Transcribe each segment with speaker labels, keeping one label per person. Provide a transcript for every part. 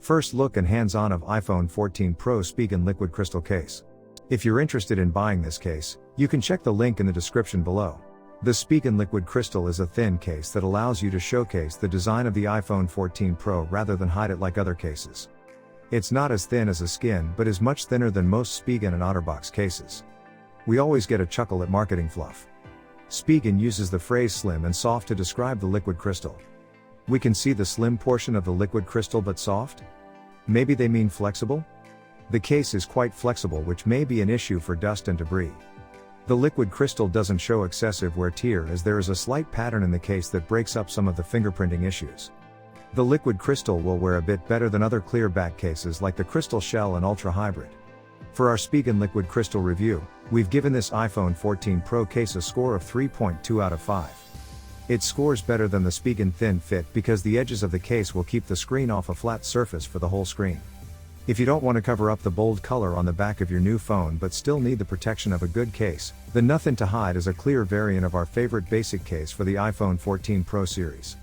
Speaker 1: First look and hands-on of iPhone 14 Pro Spigen liquid crystal case. If you're interested in buying this case, you can check the link in the description below. The Spigen liquid crystal is a thin case that allows you to showcase the design of the iPhone 14 Pro rather than hide it like other cases. It's not as thin as a skin but is much thinner than most Spigen and OtterBox cases. We always get a chuckle at marketing fluff. Spigen uses the phrase slim and soft to describe the liquid crystal. We can see the slim portion of the liquid crystal but soft? Maybe they mean flexible? The case is quite flexible, which may be an issue for dust and debris. The liquid crystal doesn't show excessive wear tear as there is a slight pattern in the case that breaks up some of the fingerprinting issues. The liquid crystal will wear a bit better than other clear back cases like the Crystal Shell and Ultra Hybrid. For our Spigen liquid crystal review, we've given this iPhone 14 Pro case a score of 3.2 out of 5. It scores better than the Spigen Thin Fit because the edges of the case will keep the screen off a flat surface for the whole screen. If you don't want to cover up the bold color on the back of your new phone but still need the protection of a good case, the Nothing to Hide is a clear variant of our favorite basic case for the iPhone 14 Pro series.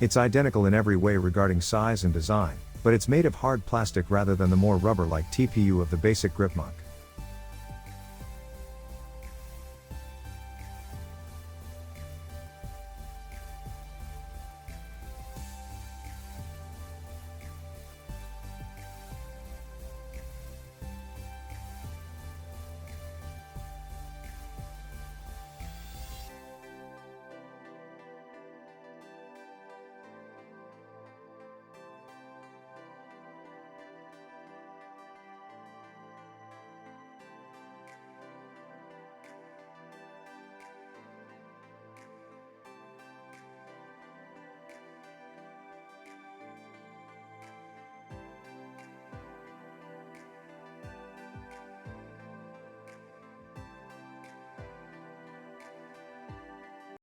Speaker 1: It's identical in every way regarding size and design, but it's made of hard plastic rather than the more rubber-like TPU of the basic Gripmunk.